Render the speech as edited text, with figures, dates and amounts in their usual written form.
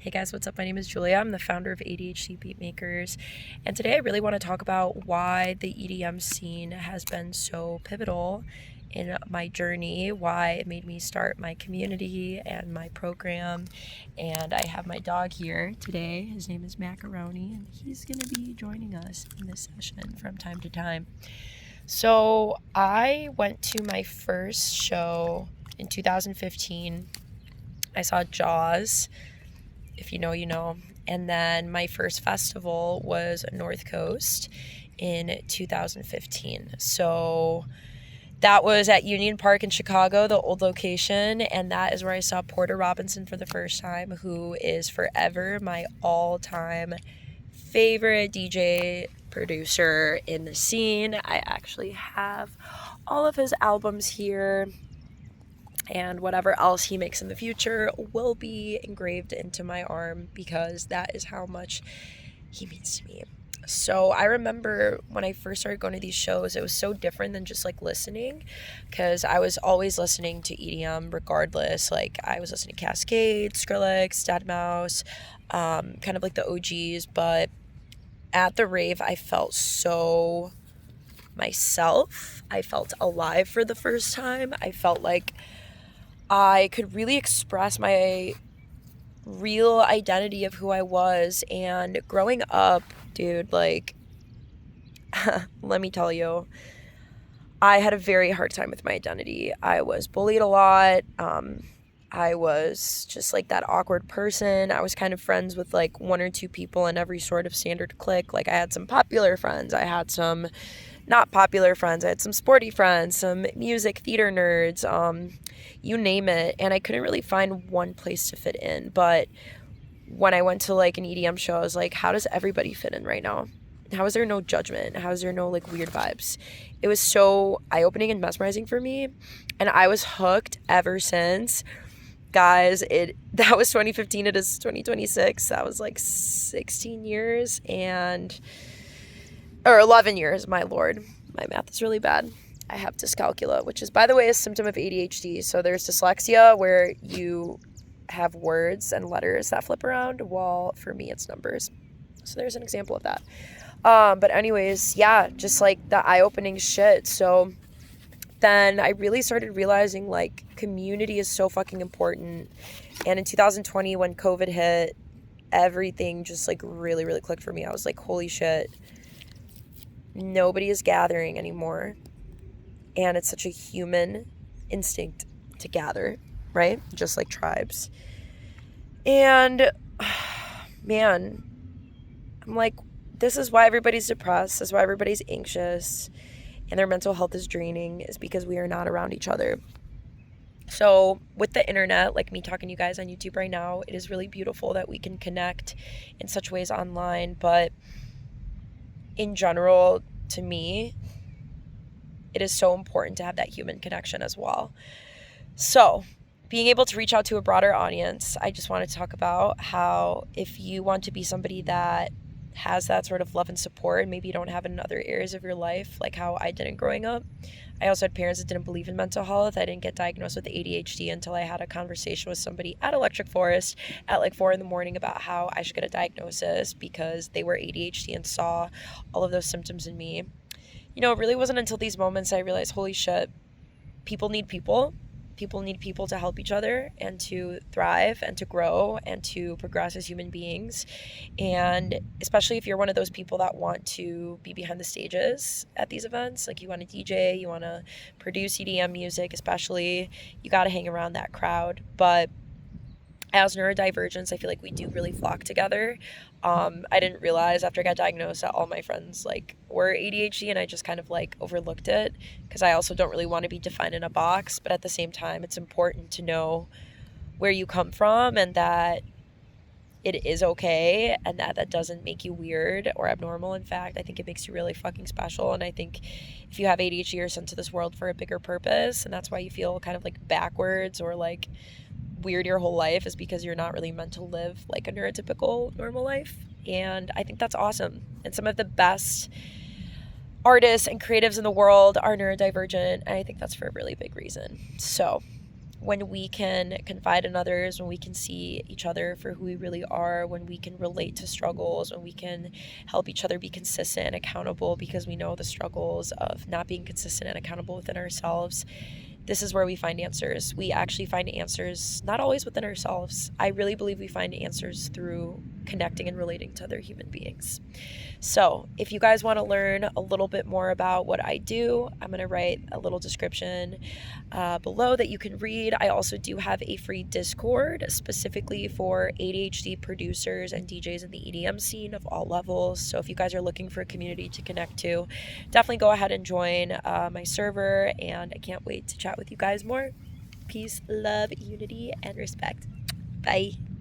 Hey guys, what's up? My name is Julija. I'm the founder of ADHD Beatmakers, and today I really want to talk about why the EDM scene has been so pivotal in my journey, why it made me start my community and my program. And I have my dog here today. His name is Macaroni, and he's going to be joining us in this session from time to time. So I went to my first show in 2015. I saw Jaws. If you know, you know. And then my first festival was North Coast in 2015. So that was at Union Park in Chicago, the old location. And that is where I saw Porter Robinson for the first time, who is forever my all-time favorite DJ producer in the scene. I actually have all of his albums here. And whatever else he makes in the future will be engraved into my arm because that is how much he means to me. So I remember when I first started going to these shows, it was so different than just like listening, because I was always listening to EDM regardless. Like I was listening to Cascade, Skrillex, deadmau5, kind of like the OGs. But at the rave, I felt so myself. I felt alive for the first time. I felt like I could really express my real identity of who I was. And growing up, dude, like, let me tell you, I had a very hard time with my identity. I was bullied a lot. I was just like that awkward person. I was kind of friends with like one or two people in every sort of standard clique. Like I had some popular friends. I had some not popular friends. I had some sporty friends, some music theater nerds, you name it. And I couldn't really find one place to fit in. But when I went to like an EDM show, I was like, how does everybody fit in right now? How is there no judgment? How is there no like weird vibes? It was so eye-opening and mesmerizing for me. And I was hooked ever since. Guys, that was 2015. It is 2026. That was like 16 years or 11 years, my lord. My math is really bad. I have dyscalculia, which is, by the way, a symptom of ADHD. So there's dyslexia, where you have words and letters that flip around, while for me it's numbers. So there's an example of that. But anyways, yeah, just like the eye-opening shit. So then I really started realizing like community is so fucking important. And in 2020, when COVID hit, everything just like really, really clicked for me. I was like, holy shit. Nobody is gathering anymore. And it's such a human instinct to gather, right? Just like tribes. And man, I'm like, this is why everybody's depressed. This is why everybody's anxious and their mental health is draining, is because we are not around each other. So with the internet, like me talking to you guys on YouTube right now, it is really beautiful that we can connect in such ways online. But in general, to me, it is so important to have that human connection as well. So being able to reach out to a broader audience, I just want to talk about how if you want to be somebody that has that sort of love and support, maybe you don't have it in other areas of your life, like how I didn't growing up. I also had parents that didn't believe in mental health. I didn't get diagnosed with ADHD until I had a conversation with somebody at Electric Forest at like 4 a.m. about how I should get a diagnosis because they were ADHD and saw all of those symptoms in me. You know, it really wasn't until these moments I realized, holy shit, people need people. People need people to help each other and to thrive and to grow and to progress as human beings. And especially if you're one of those people that want to be behind the stages at these events, like you want to DJ, you want to produce EDM music, especially, you got to hang around that crowd. But as neurodivergents, I feel like we do really flock together. I didn't realize after I got diagnosed that all my friends like were ADHD, and I just kind of like overlooked it because I also don't really want to be defined in a box. But at the same time, it's important to know where you come from and that it is okay and that doesn't make you weird or abnormal. In fact, I think it makes you really fucking special. And I think if you have ADHD, you're sent to this world for a bigger purpose, and that's why you feel kind of like backwards or like weird your whole life, is because you're not really meant to live like a neurotypical normal life. And I think that's awesome. And some of the best artists and creatives in the world are neurodivergent, and I think that's for a really big reason. So when we can confide in others, when we can see each other for who we really are, when we can relate to struggles, when we can help each other be consistent and accountable because we know the struggles of not being consistent and accountable within ourselves, this is where we find answers. We actually find answers not always within ourselves. I really believe we find answers through connecting and relating to other human beings. So if you guys want to learn a little bit more about what I do, I'm going to write a little description below that you can read. I also do have a free Discord specifically for ADHD producers and DJs in the EDM scene of all levels. So if you guys are looking for a community to connect to, definitely go ahead and join my server, and I can't wait to chat with you guys more. Peace, love, unity, and respect. Bye.